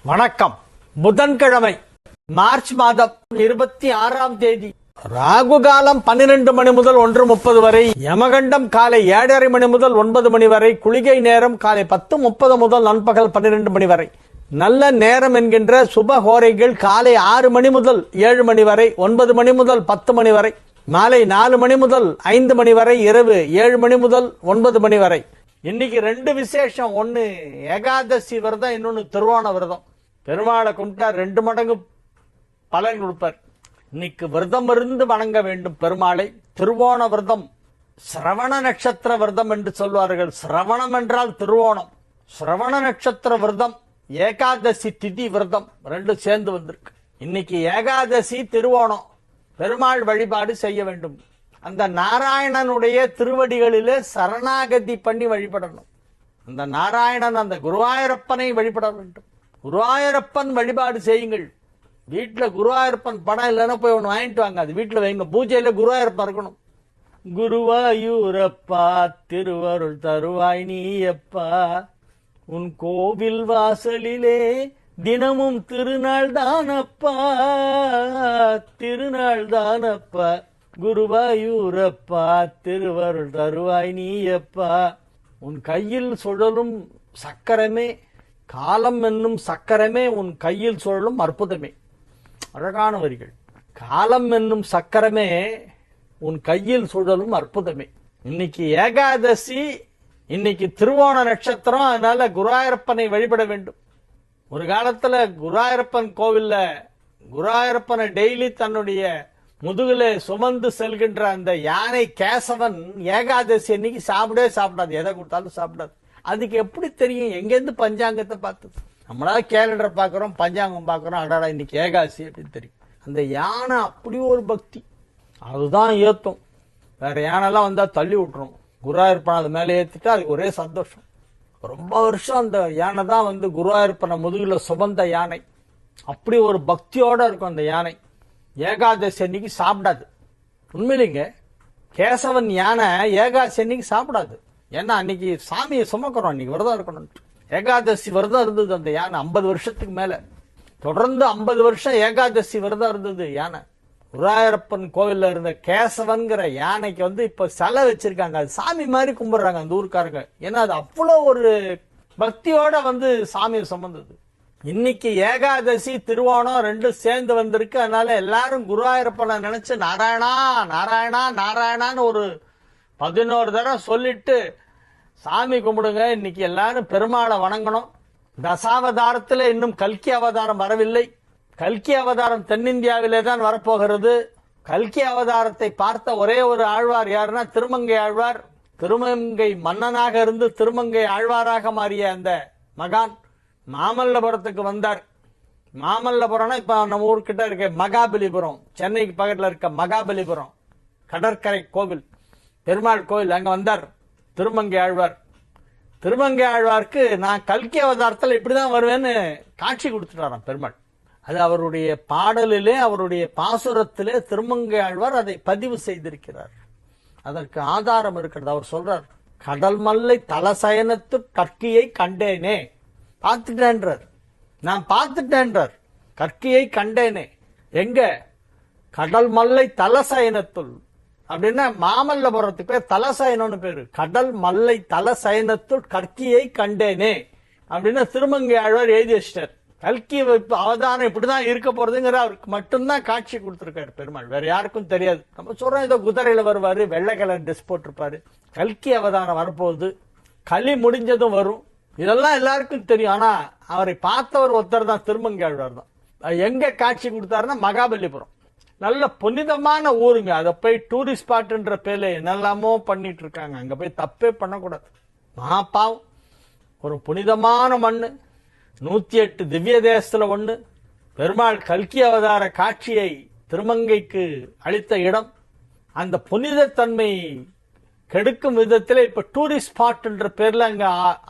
வணக்கம். புதன்கிழமை மார்ச் மாதம் 26ஆம் தேதி. ராகு காலம் 12 மணி முதல் 1:30 வரை, யமகண்டம் காலை 7:30 மணி முதல் 9 மணி வரை, குளிகை நேரம் காலை 10:30 முதல் நண்பகல் 12 மணி வரை. நல்ல நேரம் என்கின்ற சுப ஹோரைகள் காலை 6 மணி முதல் 7 மணி வரை, 9 மணி முதல் 10 மணி வரை, மாலை 4 மணி முதல் 5 மணி வரை, இரவு 7 மணி முதல் 9 மணி வரை. இன்னைக்கு 2 விசேஷம். ஒன்னு ஏகாதசி விரதம், இன்னொன்னு திருவோண விரதம். பெருமாளை கும்பிட்டா 2 மடங்கு பலன் கொடுப்பார். இன்னைக்கு விரதம் இருந்து வணங்க வேண்டும் பெருமாளை. திருவோண விரதம் சிரவண நட்சத்திர விரதம் என்று சொல்வார்கள். சிரவணம் என்றால் திருவோணம். சிரவண நட்சத்திர விரதம், ஏகாதசி திதி விரதம் 2 சேர்ந்து வந்திருக்கு. இன்னைக்கு ஏகாதசி, திருவோணம். பெருமாள் வழிபாடு செய்ய வேண்டும். அந்த நாராயணனுடைய திருவடிகளிலே சரணாகதி பண்ணி வழிபடணும். அந்த நாராயணன், அந்த குருவாயூரப்பனை வழிபட வேண்டும். குருவாயூரப்பன் வழிபாடு செய்யுங்கள். வீட்டுல குருவாயூரப்பன் படம் இல்லைன்னா போய் ஒன்று வாங்கிட்டு வாங்க, அது வீட்டுல வைங்க. பூஜையில குருவாயூரப்பன் இருக்கணும். குருவாயூரப்பா திருவருள் தருவாய் நீயப்பா, உன் கோவில் வாசலிலே தினமும் திருநாள் தானப்பா, திருநாள் தானப்பா. குருவாயூரப்பா திருவருள் தருவாய் நீயப்பா, உன் கையில் சுழலும் சக்கரமே, காலம் என்னும் சக்கரமே உன் கையில் சுழலும் அற்புதமே. அழகான வரிகள். காலம் என்னும் சக்கரமே உன் கையில் சுழலும் அற்புதமே. இன்னைக்கு ஏகாதசி, இன்னைக்கு திருவோண நட்சத்திரம். அதனால குருவாயூரப்பனை வழிபட வேண்டும். ஒரு காலத்துல குருவாயூரப்பன் கோவில்ல குருவாயூரப்பனை டெய்லி தன்னுடைய முதுகுல சுமந்து செல்கின்ற அந்த யானை கேசவன் ஏகாதசி அன்னைக்கு சாப்பிடாது. எதை கொடுத்தாலும் சாப்பிடாது. அதுக்கு எப்படி தெரியும்? எங்கேருந்து பஞ்சாங்கத்தை பார்த்தது? நம்மளால கேலண்டர் பாக்குறோம், பஞ்சாங்கம் பாக்குறோம், அடாடா இன்னைக்கு ஏகாதசி அப்படின்னு தெரியும். அந்த யானை அப்படி ஒரு பக்தி, அதுதான் ஏத்தும். வேற யானைலாம் வந்தா தள்ளி விட்டுரும். குருவாயூரப்பனை அது மேலே ஏத்திட்டா அதுக்கு ஒரே சந்தோஷம். ரொம்ப வருஷம் அந்த யானை தான் குருவாயூரப்பனை முதுகுல சுமந்த யானை. அப்படி ஒரு பக்தியோட இருக்கும் அந்த யானை. ஏகாதசி அன்னைக்கு சாப்பிடாது. உண்மையிலேங்க கேசவன் யானை ஏகாதசி அன்னைக்கு சாப்பிடாது. ஏன்னா அன்னைக்கு சாமியை சுமக்கிறோம், அன்னைக்கு விரதம் இருக்கணும். ஏகாதசி விரதம் இருந்தது அந்த யானை 50 வருஷத்துக்கு மேல. தொடர்ந்து 50 வருஷம் ஏகாதசி விரதம் இருந்தது யானை. குருவாயூரப்பன் கோவில்ல இருந்த கேசவன்கிற யானைக்கு இப்ப சிலை வச்சிருக்காங்க. அது சாமி மாதிரி கும்பிடுறாங்க அந்த ஊருக்காரங்க. ஏன்னா அது அவ்வளவு ஒரு பக்தியோட சாமியை சுமந்தது. இன்னைக்கு ஏகாதசி, திருவோணம் 2 சேர்ந்து வந்திருக்கு. அதனால எல்லாரும் குருவாயூரப்பனை நினைச்சு நாராயணா நாராயணா நாராயணான்னு ஒரு 11 தடவை சொல்லிட்டு சாமி கும்பிடுங்க. இன்னைக்கு எல்லாரும் பெருமாளை வணங்கணும். தசாவதாரத்துல இன்னும் கல்கி அவதாரம் வரவில்லை. கல்கி அவதாரம் தென்னிந்தியாவிலே தான் வரப்போகிறது. கல்கி அவதாரத்தை பார்த்த ஒரே ஒரு ஆழ்வார் யாருன்னா திருமங்கை ஆழ்வார். திருமங்கை மன்னனாக இருந்து திருமங்கை ஆழ்வாராக மாறிய அந்த மகான் மாமல்லபுரத்துக்கு வந்தார். மாமல்லபுரம்னா இப்ப நம்ம ஊர்கிட்ட இருக்க மகாபலிபுரம், சென்னைக்கு பக்கத்துல இருக்க மகாபலிபுரம் கடற்கரை கோவில், பெருமாள் கோவில். அங்க வந்தார் திருமங்கை ஆழ்வார். திருமங்கை ஆழ்வாருக்கு நான் கல்கி அவதாரத்தில் இப்படிதான் வருவேன்னு காட்சி கொடுத்துட்டாராம் பெருமாள். அது அவருடைய பாடலிலே, அவருடைய பாசுரத்திலே திருமங்கை ஆழ்வார் அதை பதிவு செய்திருக்கிறார். அதற்கு ஆதாரம் இருக்கிறது. அவர் சொல்றார், கடல் மல்லை தலசயனத்து கற்கியை கண்டேனே. பார்த்துட்டேன்றார். நான் பார்த்துட்டேன்றார். கற்கியை கண்டேனே. எங்க? கடல் மல்லை தலசயனத்துள் அப்படின்னா மாமல்லபுரத்துக்கு பேர் தலசயனம்னு பேரு. கடல் மல்லை தலசயனத்துள் கற்கியை கண்டேனே அப்படின்னா திருமங்கை ஆழ்வார் எழுதி வச்சிட்டார். கல்கி அவதாரம் இப்படிதான் இருக்க போறதுங்கிற அவருக்கு மட்டும்தான் காட்சி கொடுத்திருக்காரு பெருமாள். வேற யாருக்கும் தெரியாது. நம்ம சொல்றோம் ஏதோ குதிரையில வருவாரு, வெள்ளை கலர் ட்ரெஸ் போட்டிருப்பாரு. கல்கி அவதாரம் வரப்போகுது. களி முடிஞ்சதும் வரும். இதெல்லாம் எல்லாருக்கும் தெரியும். ஆனா அவரை பார்த்தவர் ஒருத்தர் தான், திருமங்கை ஆழ்வார் தான். எங்க காட்சி கொடுத்தாருன்னா மகாபலிபுரம். நல்ல புனிதமான ஊருங்க. அதை போய் டூரிஸ்ட் ஸ்பாட்ன்ற பேர்ல என்னெல்லாமோ பண்ணிட்டு இருக்காங்க. அங்க போய் தப்பே பண்ணக்கூடாது. மகாபாவம். ஒரு புனிதமான மண்ணு, 108 திவ்ய தேசத்துல ஒண்ணு. பெருமாள் கல்கி அவதார காட்சியை திருமங்கைக்கு அளித்த இடம். அந்த புனிதத்தன்மை கெடுக்கும் விதத்துல இப்ப டூரிஸ்ட் ஸ்பாட் என்ற பேர்ல அங்க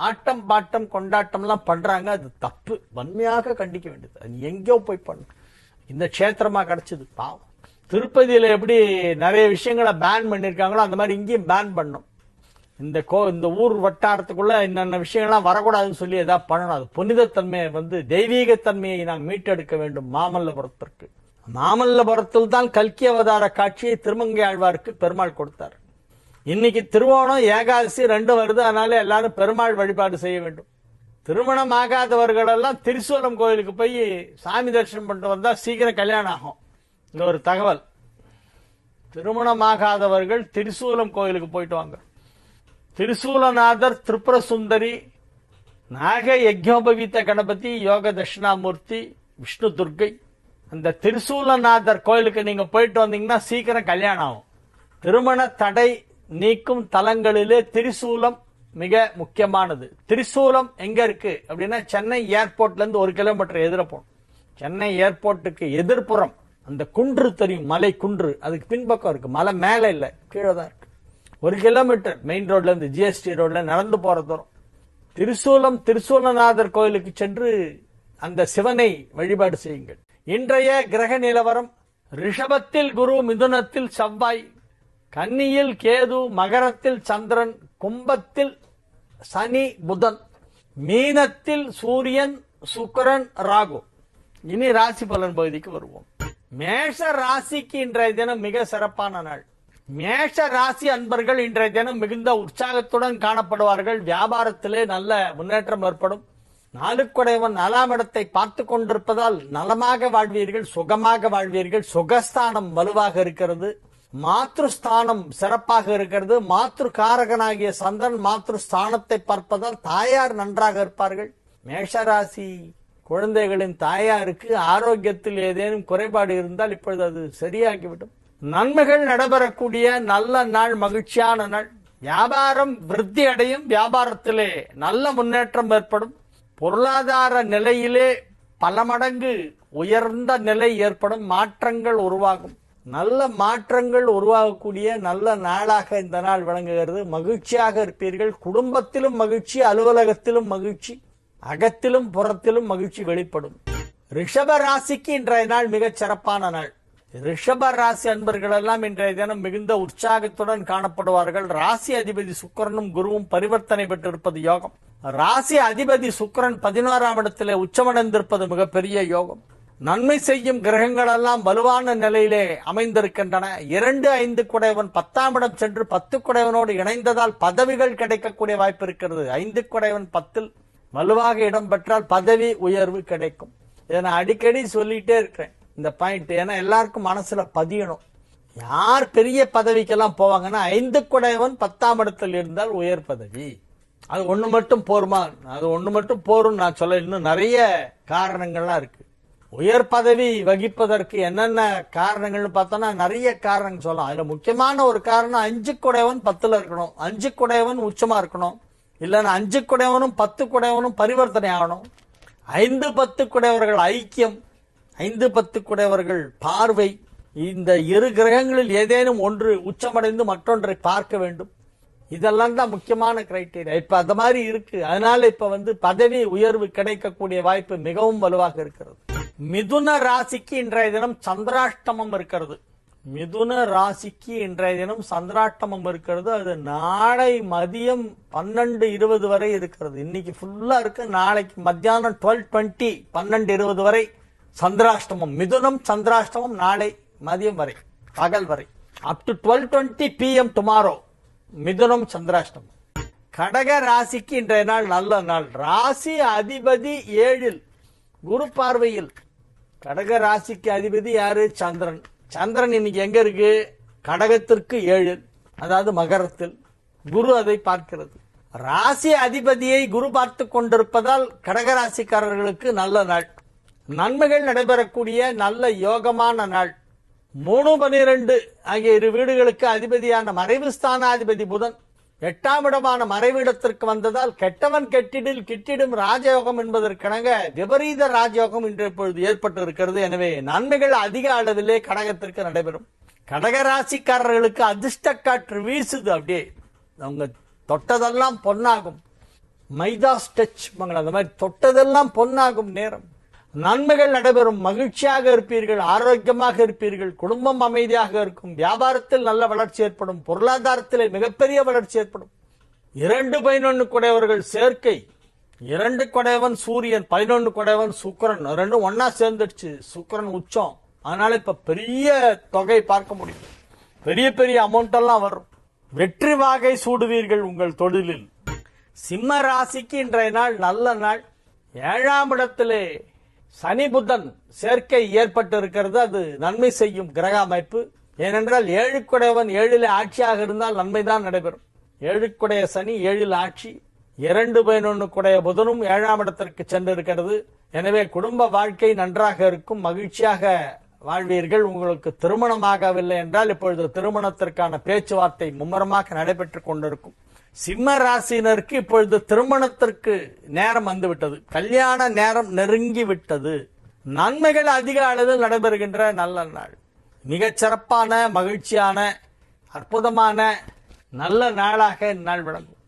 ஆட்டம் பாட்டம் கொண்டாட்டம் எல்லாம் பண்றாங்க. அது தப்பு. வன்மையாக கண்டிக்க வேண்டியது. அது எங்கேயோ போய் பண்ணு. இந்த கஷேத்திரமா கிடைச்சது பாவம். திருப்பதியில எப்படி நிறைய விஷயங்களை பேன் பண்ணிருக்காங்களோ அந்த மாதிரி இங்கேயும் பேன் பண்ணும். இந்த ஊர் வட்டாரத்துக்குள்ள என்னென்ன விஷயங்கள்லாம் வரக்கூடாதுன்னு சொல்லி ஏதாவது பண்ணணும். அது புனிதத்தன்மையை தெய்வீகத்தன்மையை நாம் மீட்டெடுக்க வேண்டும். மாமல்லபுரத்திற்கு மாமல்லபுரத்தில் தான் கல்கி அவதார காட்சியை திருமங்கை ஆழ்வாருக்கு பெருமாள் கொடுத்தார். இன்னைக்கு திருவோணம் ஏகாதசி 2 வருது. அதனால எல்லாரும் பெருமாள் வழிபாடு செய்ய வேண்டும். திருமணம் ஆகாதவர்கள் எல்லாம் திரிசூலம் கோயிலுக்கு போய் சாமி தரிசனம் பண்ணிட்டு வந்தா சீக்கிரம் கல்யாணம் ஆகும். இங்க ஒரு தகவல், திருமணம் ஆகாதவர்கள் திரிசூலம் கோயிலுக்கு போயிட்டு வாங்க. திரிசூலநாதர், திரிபுர சுந்தரி, நாக யஜ்ஞோபவீத கணபதி, யோக தட்சிணாமூர்த்தி, விஷ்ணு துர்க்கை, அந்த திரிசூலநாதர் கோயிலுக்கு நீங்க போயிட்டு வந்தீங்கன்னா சீக்கிரம் கல்யாணம் ஆகும். திருமண தடை நீக்கும் தலங்களிலே திரிசூலம் மிக முக்கியமானது. திரிசூலம் எங்க இருக்கு அப்படின்னா சென்னை ஏர்போர்ட்ல இருந்து 1 கிலோமீட்டர் எதிர போகணும். சென்னை ஏர்போர்ட்டுக்கு எதிர்ப்புறம் அந்த குன்று தெரியும், மலை குன்று, அதுக்கு பின்பக்கம் இருக்கு. மலை மேல இல்ல, கீழே தான் இருக்கு. 1 கிலோமீட்டர் மெயின் ரோட்ல இருந்து ஜிஎஸ்டி ரோட்ல நடந்து போற தூரம். திரிசூலநாதர் கோயிலுக்கு சென்று அந்த சிவனை வழிபாடு செய்யுங்கள். இன்றைய கிரக நிலவரம்: ரிஷபத்தில் குரு, மிதுனத்தில் செவ்வாய், கன்னியில் கேது, மகரத்தில் சந்திரன், கும்பத்தில் சனி புதன், மீனத்தில் சூரியன், சுக்கிரன், ராகு. இனி ராசி பலன் பகுதிக்கு வருவோம். மேஷ ராசிக்கு இன்றைய தினம் மிக சிறப்பான நாள். மேஷ ராசி அன்பர்கள் இன்றைய தினம் மிகுந்த உற்சாகத்துடன் காணப்படுவார்கள். வியாபாரத்திலே நல்ல முன்னேற்றம் ஏற்படும். நாளுக்குடையவன் 4ஆம் இடத்தை பார்த்து கொண்டிருப்பதால் நலமாக வாழ்வீர்கள், சுகமாக வாழ்வீர்கள். சுகஸ்தானம் வலுவாக இருக்கிறது. மாத்ருஸ்தானம் சிறப்பாக இருக்கிறது. மாத்ரு காரகனாகிய சந்திரன் மாத்ருஸ்தானத்தை பார்ப்பதால் தாயார் நன்றாக இருப்பார்கள். மேஷராசி குழந்தைகளின் தாயாருக்கு ஆரோக்கியத்தில் ஏதேனும் குறைபாடு இருந்தால் இப்பொழுது அது சரியாகிவிடும். நன்மைகள் நடைபெறக்கூடிய நல்ல நாள், மகிழ்ச்சியான நாள். வியாபாரம் விருத்தி அடையும். வியாபாரத்திலே நல்ல முன்னேற்றம் ஏற்படும். பொருளாதார நிலையிலே பல மடங்கு உயர்ந்த நிலை ஏற்படும். மாற்றங்கள் உருவாகும். நல்ல மாற்றங்கள் உருவாகக்கூடிய நல்ல நாளாக இந்த நாள் விளங்குகிறது. மகிழ்ச்சியாக இருப்பீர்கள். குடும்பத்திலும் மகிழ்ச்சி, அலுவலகத்திலும் மகிழ்ச்சி, அகத்திலும் புறத்திலும் மகிழ்ச்சி வெளிப்படும். ரிஷப ராசிக்கு இன்றைய நாள் மிகச் சிறப்பான நாள். ரிஷப ராசி அன்பர்கள் எல்லாம் இன்றைய தினம் மிகுந்த உற்சாகத்துடன் காணப்படுவார்கள். ராசி அதிபதி சுக்கிரனும் குருவும் பரிவர்த்தனை பெற்றிருப்பது யோகம். ராசி அதிபதி சுக்கிரன் 11ஆம் இடத்திலே உச்சமடைந்திருப்பது மிகப்பெரிய யோகம். நன்மை செய்யும் கிரகங்கள் எல்லாம் வலுவான நிலையிலே அமைந்திருக்கின்றன. 2-5 குடையவன் 10ஆம் இடம் சென்று 10 குடையவனோடு இணைந்ததால் பதவிகள் கிடைக்கக்கூடிய வாய்ப்பு இருக்கிறது. 5 குடையவன் 10ல் வலுவாக இடம் பெற்றால் பதவி உயர்வு கிடைக்கும். இதை நான் அடிக்கடி சொல்லிட்டே இருக்கிறேன் இந்த பாயிண்ட். ஏன்னா எல்லாருக்கும் மனசுல பதியணும். யார் பெரிய பதவிக்கெல்லாம் போவாங்கன்னா 5 குடையவன் 10ஆம் இடத்தில் இருந்தால் உயர் பதவி. அது ஒண்ணு மட்டும் போருமா? அது ஒண்ணு மட்டும் போரும் நான் சொல்ல. இன்னும் நிறைய காரணங்கள்லாம் இருக்கு. உயர் பதவி வகிப்பதற்கு என்னென்ன காரணங்கள்னு பார்த்தோம்னா நிறைய காரணங்கள் சொல்லலாம். அதுல முக்கியமான ஒரு காரணம் 5 குடையவன் 10ல இருக்கணும். 5 குடையவன் உச்சமா இருக்கணும். இல்லைன்னா 5 குடையவனும் 10 குடையவனும் பரிவர்த்தனை ஆகணும். 5-10 குடையவர்கள் ஐக்கியம், 5-10 குடையவர்கள் பார்வை. இந்த 2 கிரகங்களில் ஏதேனும் ஒன்று உச்சமடைந்து மற்றொன்றை பார்க்க வேண்டும். இதெல்லாம் தான் முக்கியமான கிரைட்டீரியா. இப்ப அந்த மாதிரி இருக்கு. அதனால இப்ப பதவி உயர்வு கிடைக்கக்கூடிய வாய்ப்பு மிகவும் வலுவாக இருக்கிறது. மிதுன ராசிக்கு இன்றைய தினம் சந்திராஷ்டமம் இருக்கிறது. மிதுன ராசிக்கு இன்றைய தினம் சந்திராஷ்டமம் இருக்கிறது. அது நாளை மதியம் 12:20 வரை இருக்கிறது. இன்னைக்கு ஃபுல்லா இருக்கு. நாளைக்கு மத்தியானம் 12:20 12:20 வரை சந்திராஷ்டமம். மிதுனம் சந்திராஷ்டமம் நாளை மதியம் வரை, பகல் வரை. அப் டு 12:20 PM டுமாரோ மிதுனம் சந்திராஷ்டமம். கடக ராசிக்கு இன்றைய நாள் நல்ல நாள். ராசி அதிபதி 7ல் குரு பார்வையில். கடக ராசிக்கு அதிபதி யாரு? சந்திரன். சந்திரன் இன்னைக்கு எங்க இருக்கு? கடகத்திற்கு 7ல், அதாவது மகரத்தில். குரு அதை பார்க்கிறது. ராசி அதிபதியை குரு பார்த்து கொண்டிருப்பதால் கடகராசிக்காரர்களுக்கு நல்ல நாள். நன்மைகள் நடைபெறக்கூடிய நல்ல யோகமான நாள். 3-12 ஆகிய 2 வீடுகளுக்கு அதிபதியான மறைவு ஸ்தானாதிபதி புதன் 8ஆம் இடமான மறைவிடத்திற்கு வந்ததால் கெட்டவன் கெட்டிடில் கிட்டிடும் ராஜயோகம் என்பதற்கிணங்க விபரீத ராஜயோகம் இன்று இப்பொழுது ஏற்பட்டு இருக்கிறது. எனவே நன்மைகள் அதிக அளவிலே கடகத்திற்கு நடைபெறும். கடகராசிக்காரர்களுக்கு அதிர்ஷ்ட காற்று வீசுது. அப்படியே அவங்க தொட்டதெல்லாம் பொன்னாகும். மைதாஸ் டச் அந்த மாதிரி தொட்டதெல்லாம் பொன்னாகும் நேரம். நன்மைகள் நடைபெறும். மகிழ்ச்சியாக இருப்பீர்கள், ஆரோக்கியமாக இருப்பீர்கள், குடும்பம் அமைதியாக இருக்கும், வியாபாரத்தில் நல்ல வளர்ச்சி ஏற்படும், பொருளாதாரத்தில் மிகப்பெரிய வளர்ச்சி ஏற்படும். 2-11 குடையவர்கள் சேர்க்கை. 2 குடையவன் சூரியன், 11 குடையவன் சுக்கிரன், ரெண்டும் ஒன்னா சேர்ந்துடுச்சு. சுக்கிரன் உச்சம். அதனால இப்ப பெரிய தொகை பார்க்க முடியும். பெரிய பெரிய அமௌண்ட் எல்லாம் வரும். வெற்றி வாகை சூடுவீர்கள் உங்கள் தொழிலில். சிம்ம ராசிக்கு இன்றைய நாள் நல்ல நாள். 7ஆம் இடத்திலே சனி புதன் சேர்க்கை ஏற்பட்டு இருக்கிறது. அது நன்மை செய்யும் கிரக அமைப்பு. ஏனென்றால் 7 குடையவன் 7ல் ஆட்சியாக இருந்தால் நன்மைதான் நடைபெறும். 7 குடைய சனி 7ல் ஆட்சி. 2-11 குடைய புதனும் 7ஆம் இடத்திற்கு சென்றிருக்கிறது. எனவே குடும்ப வாழ்க்கை நன்றாக இருக்கும், மகிழ்ச்சியாக வாழ்வீர்கள். உங்களுக்கு திருமணமாகவில்லை என்றால் இப்பொழுது திருமணத்திற்கான பேச்சுவார்த்தை மும்முரமாக நடைபெற்றுக் கொண்டிருக்கும். சிம்ம ராசியினருக்கு இப்பொழுது திருமணத்திற்கு நேரம் வந்துவிட்டது. கல்யாண நேரம் நெருங்கி விட்டது. நன்மைகள் அதிக அளவில் நடைபெறுகின்ற நல்ல நாள். மிகச் சிறப்பான, மகிழ்ச்சியான, அற்புதமான நல்ல நாளாக இந்நாள் விளங்கும்.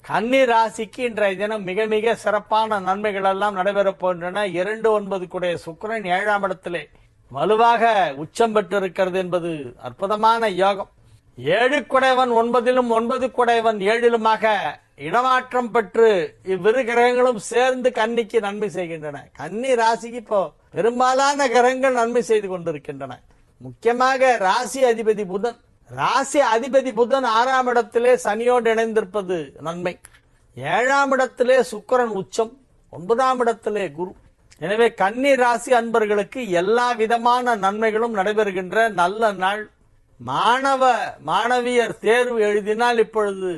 கன்னி ராசிக்கு இன்றைய தினம் மிக மிக சிறப்பான நன்மைகள் எல்லாம் நடைபெறப் போகின்றன. 2-9 குடைய சுக்கிரன் 7ஆம் இடத்திலே வலுவாக உச்சம் பெற்றிருக்கிறது என்பது அற்புதமான யோகம். 7 குடையவன் 9லும் 9 குடையவன் 7லுமாக இடமாற்றம் பெற்று இவ்விரு கிரகங்களும் சேர்ந்து கன்னிக்கு நன்மை செய்கின்றன. கன்னி ராசிக்கு இப்போ பெரும்பாலான கிரகங்கள் நன்மை செய்து கொண்டிருக்கின்றன. முக்கியமாக ராசி அதிபதி புதன். ராசி அதிபதி புதன் 6ஆம் இடத்திலே சனியோடு இணைந்திருப்பது நன்மை. 7ஆம் இடத்திலே சுக்கிரன் உச்சம், 9ஆம் இடத்திலே குரு. எனவே கன்னி ராசி அன்பர்களுக்கு எல்லா விதமான நன்மைகளும் நடைபெறுகின்ற நல்ல நாள். மாணவியர் தேர்வு எழுதினால் இப்பொழுது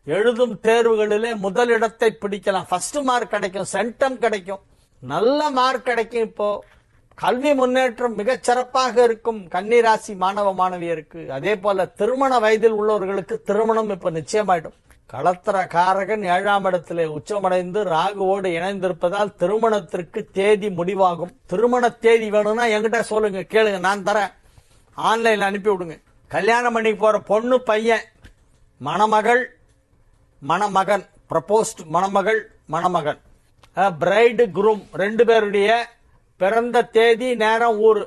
எழுதும் தேர்வுகளிலே முதலிடத்தை பிடிக்கலாம். ஃபர்ஸ்ட் மார்க் கிடைக்கும், சென்டம் கிடைக்கும், நல்ல மார்க் கிடைக்கும். இப்போ கல்வி முன்னேற்றம் மிகச் சிறப்பாக இருக்கும் கன்னி ராசி மாணவ மாணவியருக்கு. அதே போல திருமண வயதில் உள்ளவர்களுக்கு திருமணம் இப்ப நிச்சயமாயிடும். களத்திர காரகன் 7ஆம் இடத்திலே உச்சமடைந்து ராகுவோடு இணைந்திருப்பதால் திருமணத்திற்கு தேதி முடிவாகும். திருமண தேதி வேணும்னா என்கிட்ட சொல்லுங்க, கேளுங்க, நான் தரேன். ஆன்லைன்ல அனுப்பி விடுங்க. கல்யாணம் பண்ணி போற பொண்ணு பையன், மணமகள் மணமகன், ப்ரப்போஸ்ட் மணமகள் மணமகன், பிரைடு குரூம் 2 பேருடைய பிறந்த தேதி, நேரம், ஊரு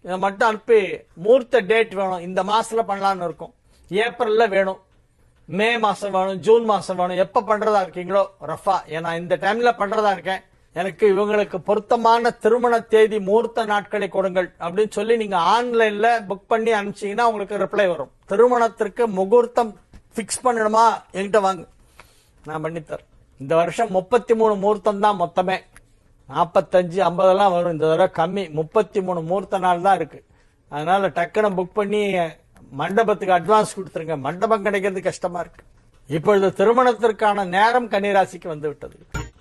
இதை மட்டும் அனுப்பி முகூர்த்த டேட் வேணும். இந்த மாசத்துல பண்ணலான்னு இருக்கும். ஏப்ரல்ல வேணும், மே மாசம் வேணும், ஜூன் மாசம் வேணும். எப்ப பண்றதா இருக்கீங்களோ ரஃபா, ஏன்னா இந்த டைம்ல பண்றதா இருக்கேன், எனக்கு இவங்களுக்கு பொருத்தமான திருமண தேதி முகூர்த்த நாட்களை கொடுங்கள் அப்படின்னு சொல்லி நீங்க ஆன்லைன்ல புக் பண்ணி அனுப்பிச்சீங்கன்னா உங்களுக்கு ரிப்ளை வரும். திருமணத்திற்கு முகூர்த்தம் பிக்ஸ் பண்ணணுமா என்கிட்ட வாங்க, நான் பண்ணித்தரேன். இந்த வருஷம் 33 முகூர்த்தம் தான் மொத்தமே. 45, 50 எல்லாம் வரும். இந்த தடவை கம்மி, 33 முகூர்த்த நாள் தான் இருக்கு. அதனால டக்குன்னு புக் பண்ணி மண்டபத்துக்கு அட்வான்ஸ் கொடுத்துருங்க. மண்டபம் கிடைக்கிறது கஷ்டமா இருக்கு. இப்பொழுது திருமணத்திற்கான நேரம் கன்னிராசிக்கு வந்து விட்டது.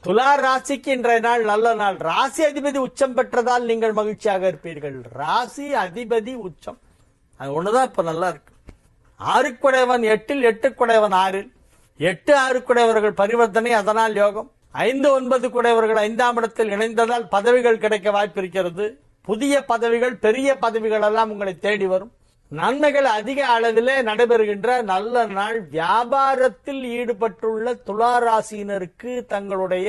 துலா ராசிக்கு இன்றைய நாள் நல்ல நாள். ராசி அதிபதி உச்சம் பெற்றதால் நீங்கள் மகிழ்ச்சியாக இருப்பீர்கள். ராசி அதிபதி உச்சம், அது ஒண்ணுதான் இப்ப நல்லா இருக்கு. 6 குடையவன் 8ல், 8 குடையவன் 6ல், 8, 6 குடையவர்கள் பரிவர்த்தனை, அதனால் யோகம். 5, 9 குடையவர்கள் 5ஆம் இடத்தில் இணைந்ததால் பதவிகள் கிடைக்க வாய்ப்பு இருக்கிறது. புதிய பதவிகள், பெரிய பதவிகள் எல்லாம் உங்களை தேடி வரும். நன்மைகள் அதிக அளவிலே நடைபெறுகின்ற நல்ல நாள். வியாபாரத்தில் ஈடுபட்டுள்ள துலா ராசியினருக்கு தங்களுடைய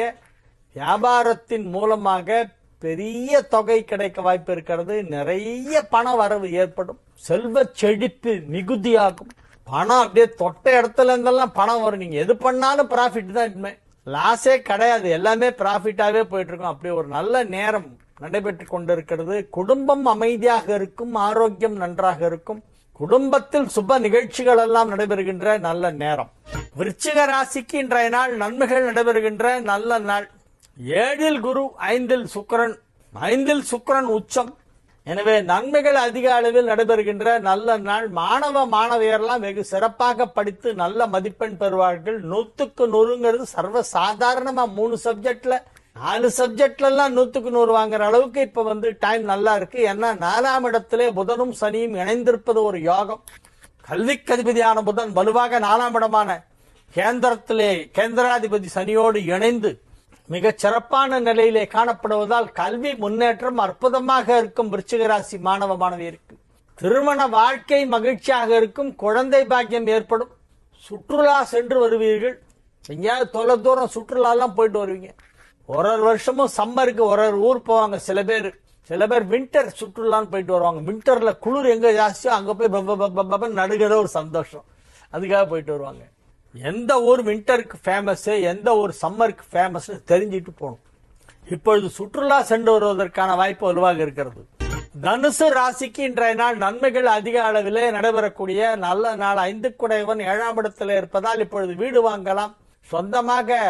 வியாபாரத்தின் மூலமாக பெரிய தொகை கிடைக்க வாய்ப்பு இருக்கிறது. நிறைய பண வரவு ஏற்படும். செல்வ செழிப்பு மிகுதியாகும். பணம் அப்படியே தொட்ட இடத்துல இருந்தெல்லாம் பணம் வரும். நீங்க எது பண்ணாலும் ப்ராஃபிட் தான். இனிமே லாஸே கிடையாது, எல்லாமே ப்ராஃபிட்டாவே போயிட்டு இருக்கும். அப்படி ஒரு நல்ல நேரம் நடைபெற்றுக் கொண்டிருக்கிறது. குடும்பம் அமைதியாக இருக்கும், ஆரோக்கியம் நன்றாக இருக்கும். குடும்பத்தில் சுப நிகழ்ச்சிகள் எல்லாம் நடைபெறுகின்ற நல்ல நேரம். விருச்சிக ராசிக்கு இன்றைய நாள் நன்மைகள் நடைபெறுகின்ற நல்ல நாள். 7ல் குரு, 5ல் சுக்கிரன். 5ல் சுக்கிரன் உச்சம். எனவே நன்மைகள் அதிக அளவில் நடைபெறுகின்ற நல்ல நாள். மாணவ மாணவியரெல்லாம் வெகு சிறப்பாக படித்து நல்ல மதிப்பெண் பெறுவார்கள். 100க்கு 100ங்கிறது சர்வ சாதாரணமா 3 சப்ஜெக்ட்ல 4 சப்ஜெக்ட்ல எல்லாம் 100க்கு 100 வாங்குற அளவுக்கு இப்ப வந்து டைம் நல்லா இருக்கு. ஏன்னா 4ஆம் இடத்திலே புதனும் சனியும் இணைந்திருப்பது ஒரு யோகம். கல்விக்கு அதிபதியான புதன் வலுவாக 4ஆம் இடமான கேந்திரத்திலே கேந்திராதிபதி சனியோடு இணைந்து மிகச் சிறப்பான நிலையிலே காணப்படுவதால் கல்வி முன்னேற்றம் அற்புதமாக இருக்கும். விருச்சிக ராசி மாணவ மாணவியருக்கு திருமண வாழ்க்கை மகிழ்ச்சியாக இருக்கும். குழந்தை பாக்கியம் ஏற்படும். சுற்றுலா சென்று வருவீர்கள். எங்கேயாவது தொலை தூரம் சுற்றுலா எல்லாம் போயிட்டு வருவீங்க. ஒரு வருஷமும் சம்மருக்கு ஒரு ஊர் போவாங்க. சில பேர் வின்டர் சுற்றுலான்னு போயிட்டு வருவாங்க. வின்டர்ல குளிர் எங்க ஜாஸ்தியோ அங்க போய் நடுகிற ஒரு சந்தோஷம், அதுக்காக போயிட்டு வருவாங்க. எந்த ஊர் வின்டருக்கு ஃபேமஸ், எந்த ஊர் சம்மருக்கு ஃபேமஸ் தெரிஞ்சிட்டு போகணும். இப்பொழுது சுற்றுலா சென்று வருவதற்கான வாய்ப்பு வலுவாக இருக்கிறது. தனுசு ராசிக்கு இன்றைய நாள் நன்மைகள் அதிக அளவிலே நடைபெறக்கூடிய நல்ல நாள். 5 குடையவன் 7ஆம் இடத்தில் இருப்பதால் இப்பொழுது வீடு வாங்கலாம். சொந்தமாக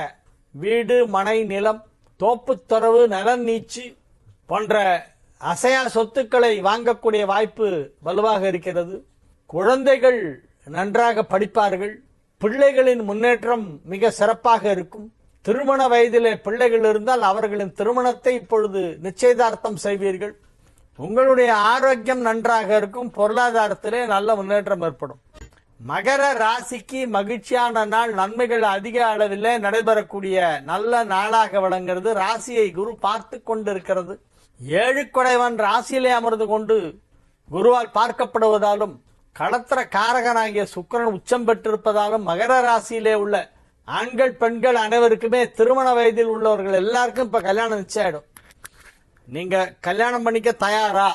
வீடு, மனை, நிலம், தோப்புத்தொரவு, நலன் நீச்சு போன்ற அசையா சொத்துக்களை வாங்கக்கூடிய வாய்ப்பு வலுவாக இருக்கிறது. குழந்தைகள் நன்றாக படிப்பார்கள். பிள்ளைகளின் முன்னேற்றம் மிக சிறப்பாக இருக்கும். திருமண வயதிலே பிள்ளைகள் இருந்தால் அவர்களின் திருமணத்தை இப்பொழுது நிச்சயதார்த்தம் செய்வீர்கள். உங்களுடைய ஆரோக்கியம் நன்றாக இருக்கும். பொருளாதாரத்திலே நல்ல முன்னேற்றம் ஏற்படும். மகர ராசிக்கு மகிழ்ச்சியான நாள். நன்மைகள் அதிக அளவில் நடைபெறக்கூடிய நல்ல நாளாக விளங்குகிறது. ராசியை குரு பார்த்து கொண்டிருக்கிறது. 7 குடைவன் ராசியிலே அமர்ந்து கொண்டு குருவால் பார்க்கப்படுவதாலும் களத்திர காரகனாகிய சுக்கிரன் உச்சம் பெற்றிருப்பதாலும் மகர ராசியிலே உள்ள ஆண்கள் பெண்கள் அனைவருக்குமே திருமண வயதில் உள்ளவர்கள் எல்லாருக்கும் இப்ப கல்யாணம் நிச்சயம். நீங்க கல்யாணம் பண்ணிக்க தயாரா?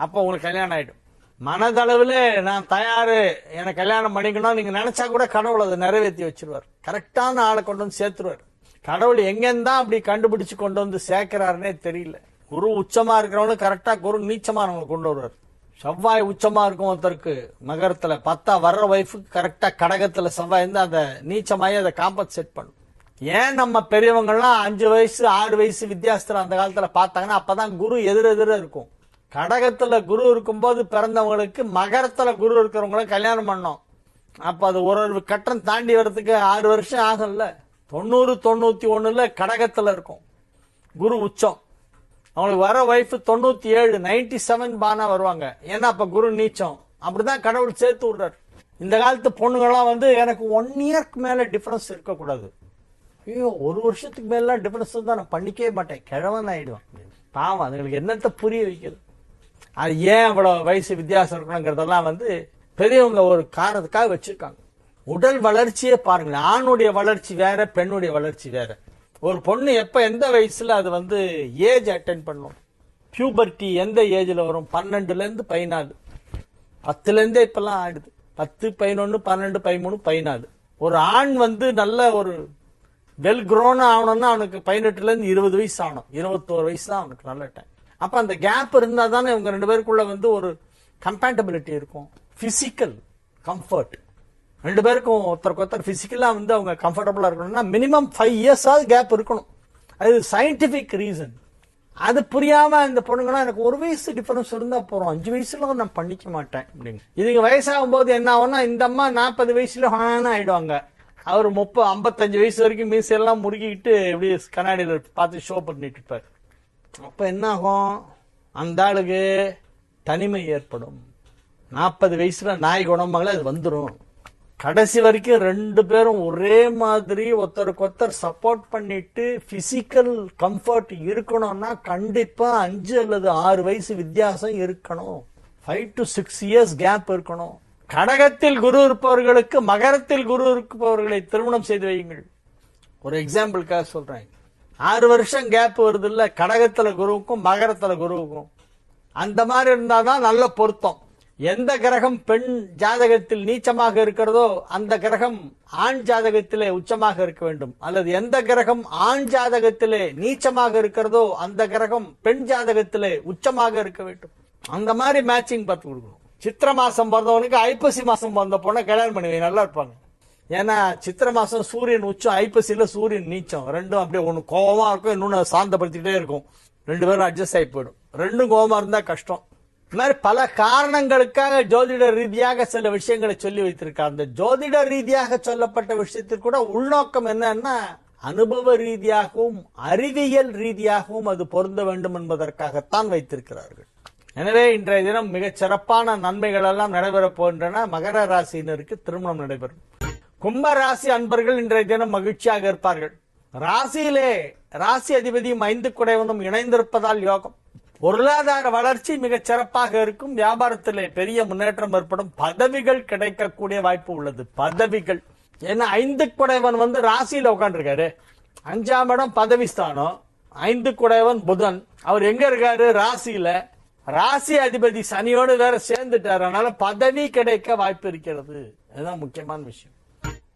அப்ப உங்களுக்கு கல்யாணம் ஆயிடும். மனதளவில் நான் தயாரு, எனக்கு கல்யாணம் பண்ணிக்கணும் நீங்க நினைச்சா கூட கடவுள் அதை நிறைவேற்றி வச்சிருவார். கரெக்டான ஆளை கொண்டு வந்து சேர்த்துருவார். கடவுள் எங்கேருந்தான் அப்படி கண்டுபிடிச்சு கொண்டு வந்து சேர்க்கிறாருன்னே தெரியல. குரு உச்சமா இருக்கிறவனு கரெக்டா குரு நீச்சமானவங்களை கொண்டு வருவார். செவ்வாய் உச்சமா இருக்கும் ஒருத்தருக்கு மகரத்துல 10 வர்ற வைஃபுக்கு கரெக்டா கடகத்துல செவ்வாய் இருந்து அந்த நீச்சமாயி அதை காம்பன்சேட் பண்ணும். ஏன் நம்ம பெரியவங்கள்லாம் 5 வயசு 6 வயசு வித்தியாசத்துல அந்த காலத்துல பார்த்தாங்கன்னா அப்பதான் குரு எதிரெதிர இருக்கும். கடகத்துல குரு இருக்கும்போது பிறந்தவங்களுக்கு மகரத்துல குரு இருக்கிறவங்களும் கல்யாணம் பண்ணோம். அப்ப அது ஒரு கட்டம் தாண்டி வர்றதுக்கு 6 வருஷம் ஆகும்ல. 90 91ல கடகத்துல இருக்கும் குரு உச்சம். அவங்களுக்கு வர வைஃப் 97 97 பானா வருவாங்க. ஏன்னா அப்ப குரு நீச்சம். அப்படிதான் கடவுள் சேர்த்து விடுறாரு. இந்த காலத்து பொண்ணுங்கள்லாம் எனக்கு 1 இயர்க்கு மேல டிஃபரன்ஸ் இருக்கக்கூடாது. ஐயோ 1 வருஷத்துக்கு மேல டிஃபரன்ஸ் தான் நான் பண்ணிக்கவே மாட்டேன், கிழவன் ஆயிடுவான். பாவம் அதுங்களுக்கு என்னத்த புரிய வைக்கிறது. அது ஏன் அவ்வளவு வயசு வித்தியாசம் இருக்கணுங்கிறதெல்லாம் பெரியவங்க ஒரு காரணத்துக்காக வச்சிருக்காங்க. உடல் வளர்ச்சியே பாருங்களேன். ஆணுடைய வளர்ச்சி வேற, பெண்ணுடைய வளர்ச்சி வேற. ஒரு பொண்ணு எப்ப எந்த வயசுல அது ஏஜ் அட்டென்ட் பண்ணும், பியூபர்ட்டி எந்த ஏஜ்ல வரும்? 12ல இருந்து 14, 10ல இருந்தே இப்பெல்லாம் ஆயிடுது. 10, 11, 12, 13, 14. ஒரு ஆண் நல்ல ஒரு வெல் குரோன் ஆகணும்னா அவனுக்கு 18ல இருந்து 20 வயசு ஆகணும். 21 வயசு தான் அவனுக்கு நல்ல டைம். அப்ப அந்த கேப் இருந்தா தானே இவங்க 2 பேருக்குள்ள ஒரு கம்பேட்டபிலிட்டி இருக்கும். பிசிக்கல் கம்ஃபர்ட் 2 பேருக்கும் ஒருத்தருக்கு ஒருத்தர் பிசிக்கலா அவங்க கம்ஃபர்டபுளா இருக்கணும்னா மினிமம் 5 இயர்ஸ் கேப் இருக்கணும். அது சயின்டிபிக் ரீசன். அது புரியாம இந்த பொண்ணுங்கன்னா எனக்கு 1 வயசு டிஃபரன்ஸ் இருந்தா போறோம், 5 வயசுல நான் பண்ணிக்க மாட்டேன் அப்படின்னு. இதுக்கு வயசாகும் போது என்ன ஆகும்னா இந்த அம்மா 40 வயசுல ஆயிடுவாங்க. அவர் 30 55 வயசு வரைக்கும் மீசையெல்லாம் முறுக்கிட்டு எப்படி கண்ணாடியில பார்த்து ஷோ பண்ணிட்டு இருப்பார். அப்ப என்ன ஆகும்? அந்த ஆளுக்கு தனிமை ஏற்படும். 40 வயசுல நாய் குணமாகல அது வந்துடும். கடைசி வரைக்கும் 2 பேரும் ஒரே மாதிரி ஒருத்தருக்கு ஒருத்தர் சப்போர்ட் பண்ணிட்டு பிசிக்கல் கம்ஃபர்ட் இருக்கணும்னா கண்டிப்பா 5 அல்லது 6 வயசு வித்தியாசம் இருக்கணும். 5 to 6 இயர்ஸ் கேப் இருக்கணும். கடகத்தில் குரு இருப்பவர்களுக்கு மகரத்தில் குரு இருப்பவர்களை திருமணம் செய்து வையுங்கள். ஒரு எக்ஸாம்பிளுக்காக சொல்றேன். 6 வருஷம் கேப் வருது இல்ல கடகத்துல குருவுக்கும் மகரத்துல குருவுக்கும். அந்த மாதிரி இருந்தாதான் நல்ல பொருத்தம். எந்த கிரகம் பெண் ஜாதகத்தில் நீச்சமாக இருக்கிறதோ அந்த கிரகம் ஆண் ஜாதகத்திலே உச்சமாக இருக்க வேண்டும். அல்லது எந்த கிரகம் ஆண் ஜாதகத்திலே நீச்சமாக இருக்கிறதோ அந்த கிரகம் பெண் ஜாதகத்திலே உச்சமாக இருக்க வேண்டும். அந்த மாதிரி மேட்சிங் பார்த்து கொடுக்கணும். சித்திர மாசம் பிறந்தவனுக்கு ஐப்பசி மாசம் பிறந்த பொண்ணை கல்யாணம் பண்ணுவீங்க, நல்லா இருப்பாங்க. ஏன்னா சித்திர மாசம் சூரியன் உச்சம், ஐப்பசியில சூரியன் நீச்சம். ரெண்டும் அப்படியே ஒண்ணு கோபமா இருக்கும், இன்னொன்னு சாந்தப்படுத்திட்டே இருக்கும். 2 பேரும் அட்ஜஸ்ட் ஆகி போயிடும். 2 கோபமா இருந்தா கஷ்டம். இந்த மாதிரி பல காரணங்களுக்காக ஜோதிட ரீதியாக சில விஷயங்களை சொல்லி வைத்திருக்காங்க. அந்த ஜோதிட ரீதியாக சொல்லப்பட்ட விஷயத்திற்கு கூட உள்நோக்கம் என்னன்னா அனுபவ ரீதியாகவும் அறிவியல் ரீதியாகவும் அது பொருந்த வேண்டும் என்பதற்காகத்தான் வைத்திருக்கிறார்கள். எனவே இன்றைய தினம் மிகச் சிறப்பான நன்மைகள் எல்லாம் நடைபெறப் போகின்றன. மகர ராசியினருக்கு திருமணம் நடைபெறும். கும்ப ராசி அன்பர்கள் இன்றைய தினம் மகிழ்ச்சியாக இருப்பார்கள். ராசியிலே ராசி அதிபதியும் 5 குடைவனும் இணைந்திருப்பதால் யோகம். பொருளாதார வளர்ச்சி மிகச் சிறப்பாக இருக்கும். வியாபாரத்திலே பெரிய முன்னேற்றம் ஏற்படும். பதவிகள் கிடைக்கக்கூடிய வாய்ப்பு உள்ளது. பதவிகள் ஏன்னா 5 குடைவன் ராசியில உட்காந்துருக்காரு. 5ஆம் இடம் பதவி ஸ்தானம். 5 குடைவன் புதன். அவர் எங்க இருக்காரு? ராசியில. ராசி அதிபதி சனியோடு வேற சேர்ந்துட்டார். அதனால பதவி கிடைக்க வாய்ப்பு இருக்கிறது. இதுதான் முக்கியமான விஷயம்.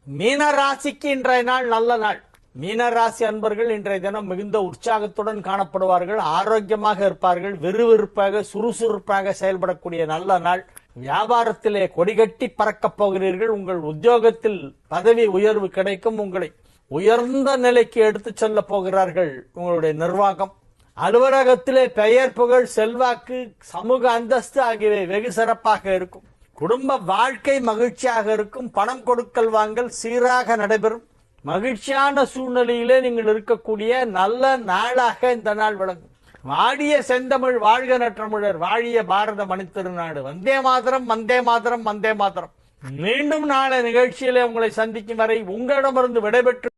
மீன ராசிக்கு இன்றைய நாள் நல்ல நாள். மீனராசி அன்பர்கள் இன்றைய தினம் மிகுந்த உற்சாகத்துடன் காணப்படுவார்கள், ஆரோக்கியமாக இருப்பார்கள், விறுவிறுப்பாக சுறுசுறுப்பாக செயல்படக்கூடிய நல்ல நாள். வியாபாரத்திலே கொடிகட்டி பறக்கப் போகிறீர்கள். உங்கள் உத்தியோகத்தில் பதவி உயர்வு கிடைக்கும். உங்களை உயர்ந்த நிலைக்கு எடுத்து செல்ல போகிறார்கள் உங்களுடைய நிர்வாகம். அலுவலகத்திலே பெயர் புகழ் செல்வாக்கு சமூக அந்தஸ்து ஆகியவை வெகு சிறப்பாக இருக்கும். குடும்ப வாழ்க்கை மகிழ்ச்சியாக இருக்கும். பணம் கொடுக்கல் வாங்கல் சீராக நடைபெறும். மகிழ்ச்சியான சூழ்நிலையிலே நீங்கள் இருக்கக்கூடிய நல்ல நாளாக இந்த நாள் விளங்கும். வாடிய செந்தமிழ் வாழ்க நற்றமிழர், வாழிய பாரத மணித்திருநாடு. வந்தே மாதரம், வந்தே மாதரம், வந்தே மாதரம். மீண்டும் நாளை நிகழ்ச்சியிலே உங்களை சந்திக்கும் வரை உங்களிடமிருந்து விடைபெற்று